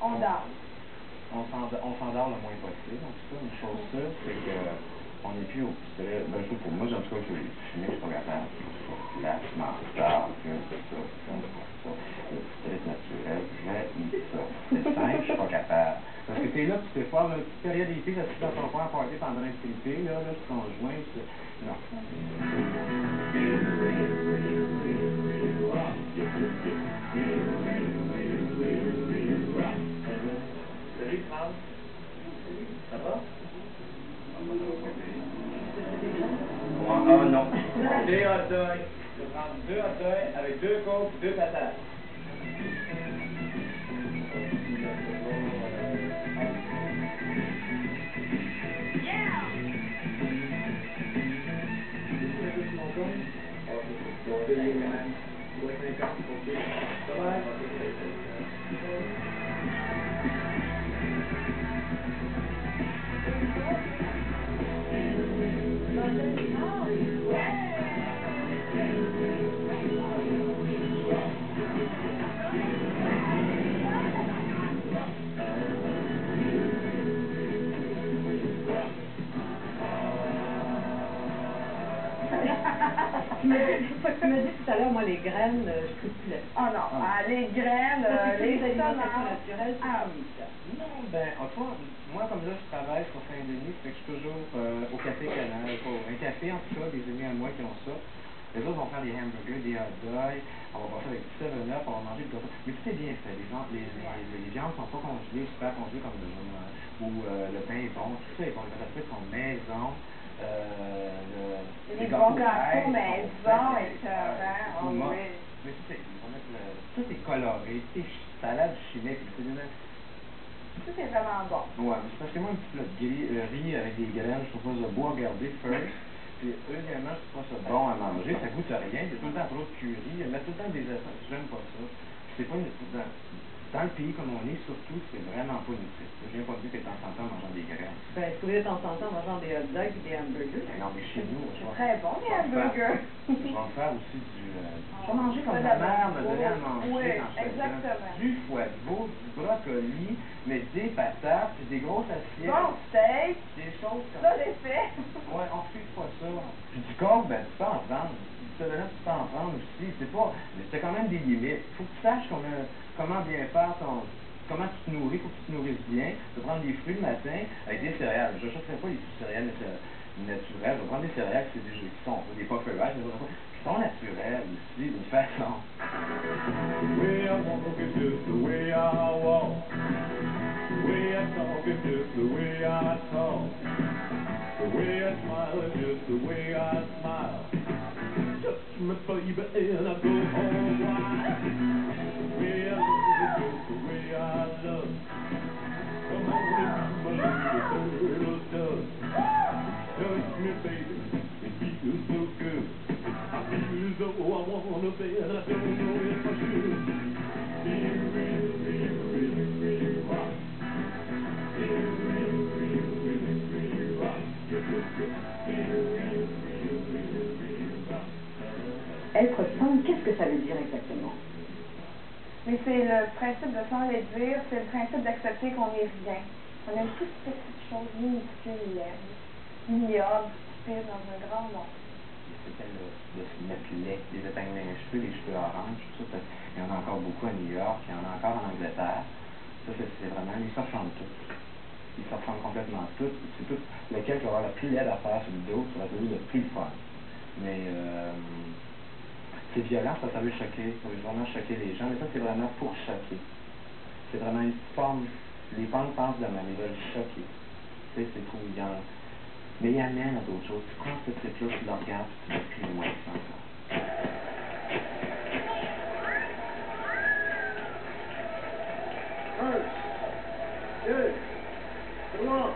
On dort. On s'endort le moins possible. En tout cas, une chose sûre, c'est que on n'est plus au pistolet. Ben, je sais pas. Moi, en tout cas, je fumer, je suis pas capable. La menteur, c'est ça. Le pistolet naturel, j'ai ça. C'est simple, je suis pas capable. Parce que t'es là, tu peux faire une petite période d'été, là, tu dans ton coin à parler pendant un trippé, là, c'est conjoint, c'est... Non. Salut, Franck. Ça va? Ah, moi, ça va pas bien. Oh non. Deux hot dogs. Je vais prendre 2 hot dogs avec 2 coques et 2 patates. Tu m'as dit tout à l'heure, moi, les graines, je trouve plus là-dessus. Oh non, les graines, les l'alimentation semences. naturelle, c'est fini, ça. Non, ben, en tout cas, moi, comme là, je travaille sur Saint-Denis, fait que je suis toujours au Café Canal. Un café, en tout cas, des amis à moi qui ont ça. Les autres vont faire des hamburgers, des hot dogs, on va passer avec du 7-Up, on va manger du gâteau. Mais tout est bien fait. Les viandes sont pas congelées, super congelées comme le jaune, ou le pain est bon, tout ça est bon. Les pâtes sont maison. Les bons gâteaux maison, écœurants, oh oui. Mais tout est coloré, tout est salade chimique. Tout est vraiment bon. Ouais, mais c'est parce que moi, un petit plat de riz avec des graines, je trouve ça beau à regarder, first. Puis, deuxièmement, je trouve pas ça bon à manger, ça goûte à rien, il y a tout le temps trop de curry, il y a tout le temps des essences, j'aime pas ça. C'est pas dans le pays comme on est, surtout, c'est vraiment pas utile. Je viens pas dire que de temps en temps en mangeant des graines. Ben, tu pourrais de temps en temps en mangeant des hot dogs et des hamburgers. Non, mais chez nous, je vais Très bon, les hamburgers. Je vais en faire aussi du... je vais manger comme ma mère me donnait à manger oui, quand j'étais exactement. Du foie de veau, du brocoli, mais des patates, puis des grosses assiettes. Bon steak. Des choses comme ça. J'ai fait. Ouais, on refuse pas ça. Puis du corps, ben, tu peux en prendre. Tu peux en prendre aussi. C'est pas... Mais c'est quand même des limites. Faut que tu saches comment bien faire ton... Comment tu te nourris, faut que tu te nourrisses bien. Tu peux prendre des fruits le matin avec des céréales. Je ne chercherai pas les céréales naturelles. Je vais prendre des céréales qui sont des Puffer Rice, qui sont naturelles aussi, d'une façon. The way I walk is just the way I walk. The way I talk is just the way I talk. The way I smile is just the way I smile. Touch me, baby, and I go home wild. The way I love is just the way I love. Come on into my little turtle dove. Touch me, baby, it feels so good. I feel as though I wanna be, and I don't know if I should. Real, real, real, real, real rock. Real, real, real, real, real rock. Real, real, real, real, real rock. Être sans, qu'est-ce que ça veut dire exactement? Mais c'est le principe de sans les dire, c'est le principe d'accepter qu'on n'est rien. On a une toute petite chose minuscule, ignoble, stupide dans un grand monde. C'était de se mettre des épingles dans les cheveux oranges, tout ça. Il y en a encore beaucoup à New York, il y en a encore en Angleterre. Ça, c'est vraiment, ils se ressemblent tous. Ils se ressemblent complètement tous. C'est tout lequel qui va avoir la plus laide à faire sur le dos, ça va être le plus fun. Mais c'est violent, ça veut choquer, ça veut vraiment choquer les gens, mais ça, c'est vraiment pour choquer. C'est vraiment une forme, les femmes pensent de même, ils veulent choquer. Tu sais, c'est trop violent. Mais il amène à d'autres choses. Tu prends ce truc-là, tu le regardes, tu vas plus loin encore. Un, deux, trois.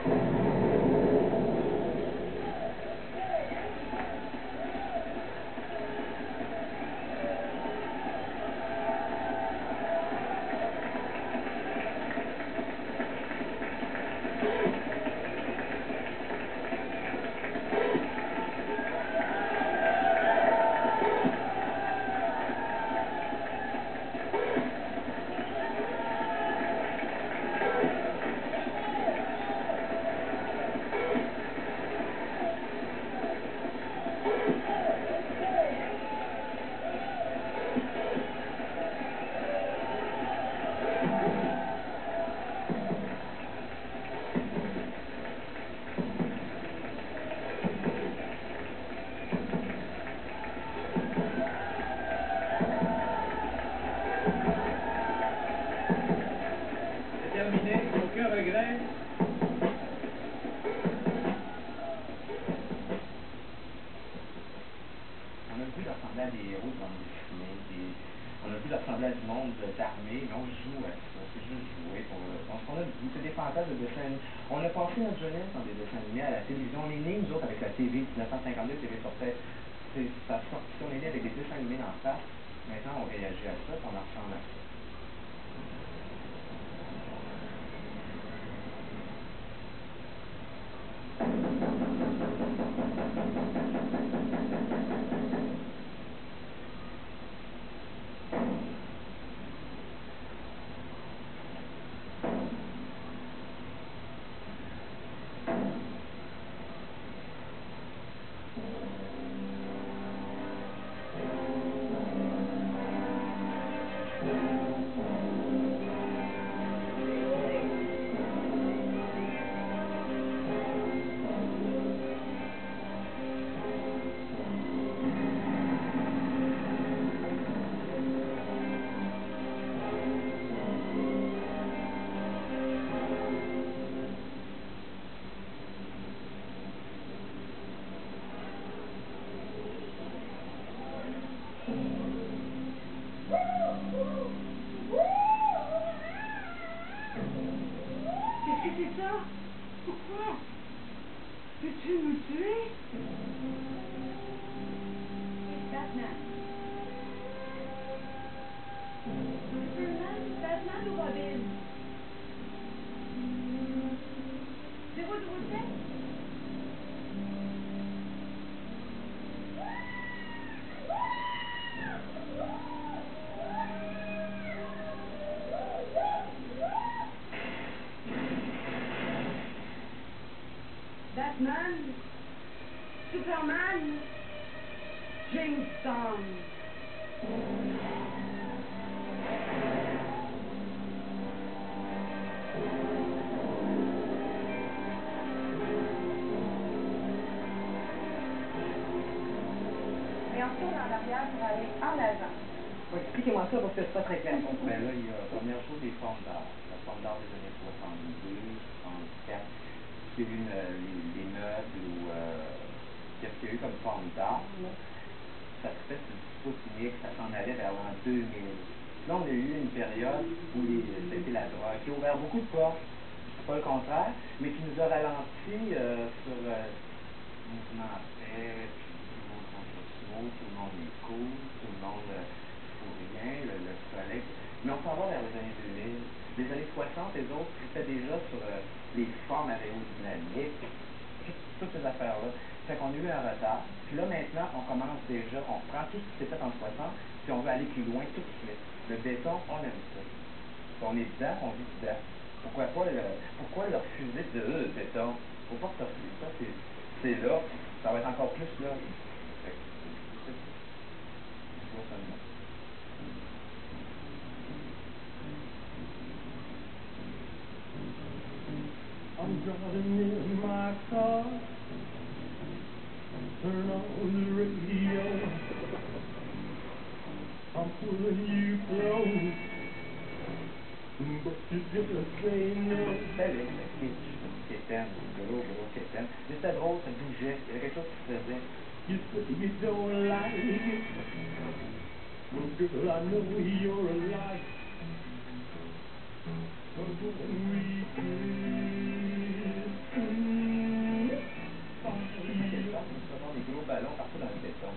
terminé, aucun regret. On a le goût de ressembler à des héros de bande dessinée, on a le goût de ressembler à du monde d'armée, mais on joue à ça, c'est juste jouer. On a le goût, c'est des fantasmes de dessins animés. On a passé notre jeunesse dans des dessins animés à la télévision. On est nés, nous autres, avec la TV, 1952, TV sortait, ça sortit, on est nés avec des dessins animés dans le face. Maintenant, on réagit à ça, puis on en ressemble à ça. Qu'est-ce que c'est ça? Pourquoi? Peux-tu nous tuer? It's Batman. Superman, Batman ou Robin? 007? Batman? Superman? James Bond. Et on tourne en arrière pour aller en avant. Oui, expliquez-moi ça parce que c'est pas très clair. Ben là, il y a la première chose, les formes d'art. La forme d'art des années 62, 64. Il y a eu les meubles ou qu'est-ce qu'il y a eu comme forme d'art, là? Ça se fait sur du Spoutnik, ça s'en allait vers l'an 2000. Là, on a eu une période où c'était la drogue, qui a ouvert beaucoup de portes, c'est pas le contraire, mais qui nous a ralenti sur mouvement après, puis tout le monde sont cosmo, tout le monde est cool, tout le monde fout rien, le soleil. Mais on s'en va vers les années 2000. Les années 60, les autres tripaient déjà sur les formes aérodynamiques, toutes ces affaires-là. Fait qu'on a eu un retard. Puis là, maintenant, on commence déjà, on prend tout ce qui s'est fait en 60, puis on veut aller plus loin tout de suite. Le béton, on aime ça. Puis on est dedans, on vit dedans. Pourquoi le refuser de le béton? Faut pas que tu refuses ça, c'est là, ça va être encore plus là. Fait que, c'est ça. Je vois ça de même. I'm driving in my car. Turn on the radio. I'm pulling you close, but you just say no. C'était le kitsch, Kéten, gros Kéten. Mais c'était drôle, ça bougeait, il y avait quelque chose qui se faisait. You say you don't like it. Well, girl, I know you're a lie. But when we kiss, Ce sont des gros ballons partout dans le béton.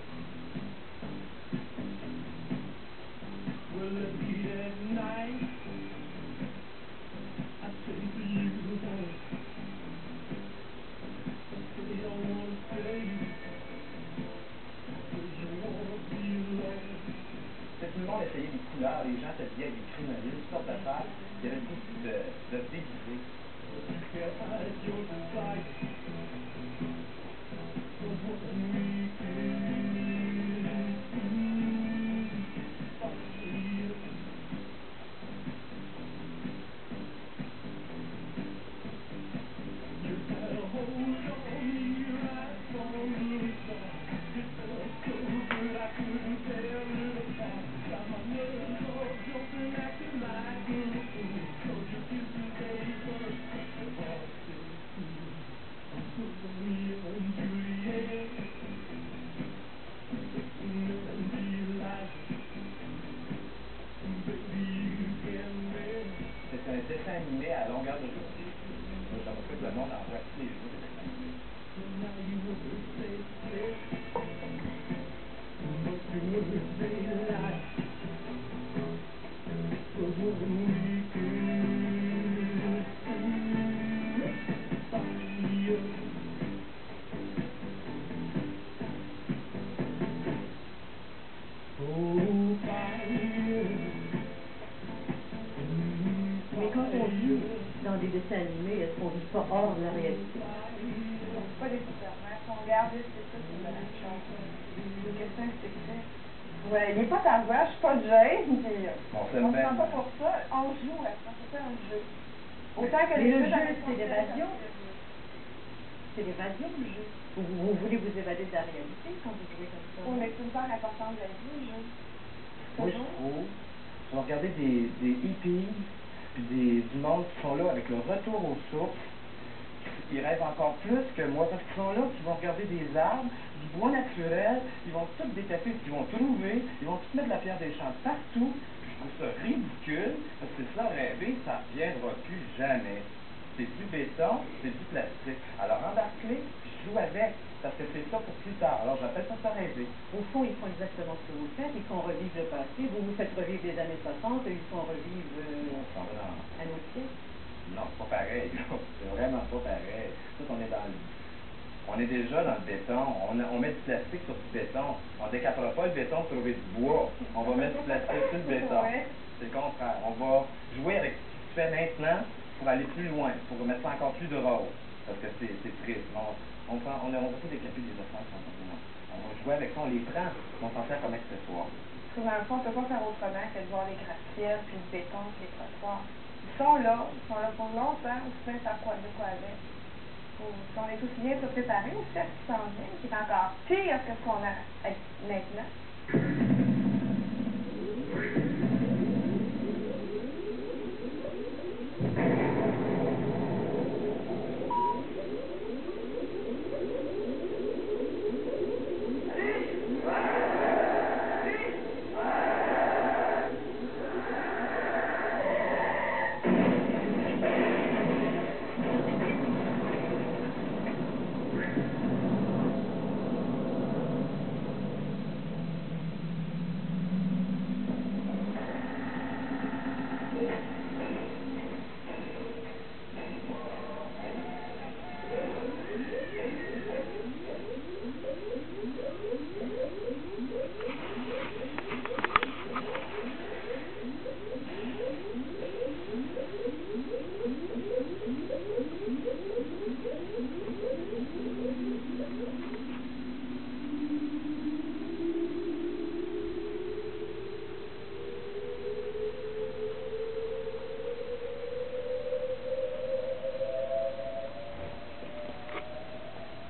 well, late at night, I say to you, honey, say I wanna stay, 'cause you wanna be alone. Tout le monde essayait des couleurs, les gens s'habillaient avec des crinolines, toutes sortes d'affaires. Il y avait le goût de se déguiser. You can't hide your desire. But when we kiss, fire. You had a hold on me right from the start. It felt so good I couldn't tell it apart. Got my nerves all jumping, acting like animés à longueur de journée. Moi, j'aimerais que le monde en voit tous les jours des dessins animés. Mais quand on vit dans des dessins animés, est-ce qu'on vit pas hors de la réalité? Pas nécessairement. Si on regarde l'esthétique, c'est de la même chose. Une question esthétique. Ouais, il n'est pas ta voix, je suis pas de Jane, puis On on s'aime se bien. sent pas pour ça. On joue à ça, c'est un jeu. Autant que Mais les le jeux jeu, avec c'est l'évasion. C'est l'évasion, le jeu. Vous voulez vous évader de la réalité quand vous jouez comme ça? Oui, mais c'est une part importante de la vie, le jeu. Moi, je trouve, si on regardait des hippies, puis du monde qui sont là avec le retour aux sources, ils rêvent encore plus que moi, parce qu'ils sont là, puis ils vont regarder des arbres, du bois naturel, ils vont tout détaper, puis ils vont trouver, ils vont tout mettre de la pierre des champs partout, puis je trouve ça ridicule, parce que ça, rêver, ça ne reviendra plus jamais. C'est du béton, c'est du plastique. Alors embarque-les, puis joue avec, parce que c'est ça pour plus tard. Alors j'appelle ça rêver. Au fond, ils font exactement ce que vous faites. Ils font revivre le passé. Vous vous faites revivre les années 60 et ils font revivre On s'en va dans... un autre siècle. Non, c'est pas pareil, là. C'est vraiment pas pareil. Tout, on est dans le... On est déjà dans le béton. On met du plastique sur du béton. On ne décapera pas le béton pour trouver du bois. On va mettre du plastique sur le béton. Ouais. C'est le contraire. On va jouer avec ce qui se fait maintenant pour aller plus loin, pour mettre ça encore plus drôle. Parce que c'est triste. On va pas décaper des affaires qui sont pas loin. On va jouer avec ça, on les prend, on s'en sert comme accessoire. Parce que dans le fond, on ne peut pas faire autrement que de voir les gratte-ciels, puis le béton, puis les trottoirs. Ils sont là pour longtemps, ou sinon ça quoi de quoi avec. Si on est aussi bien se préparer aussi à ce qui s'en vient, qui est encore pire que ce qu'on a maintenant.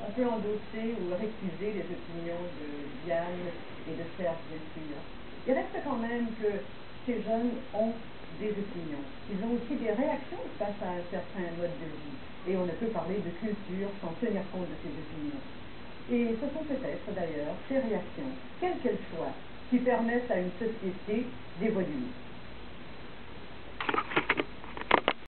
On peut endosser ou récuser les opinions de Diane et de Serge, bien sûr. Il reste quand même que ces jeunes ont des opinions. Ils ont aussi des réactions face à un certain mode de vie. Et on ne peut parler de culture sans tenir compte de ces opinions. Et ce sont peut-être d'ailleurs ces réactions, quelles qu'elles soient, qui permettent à une société d'évoluer.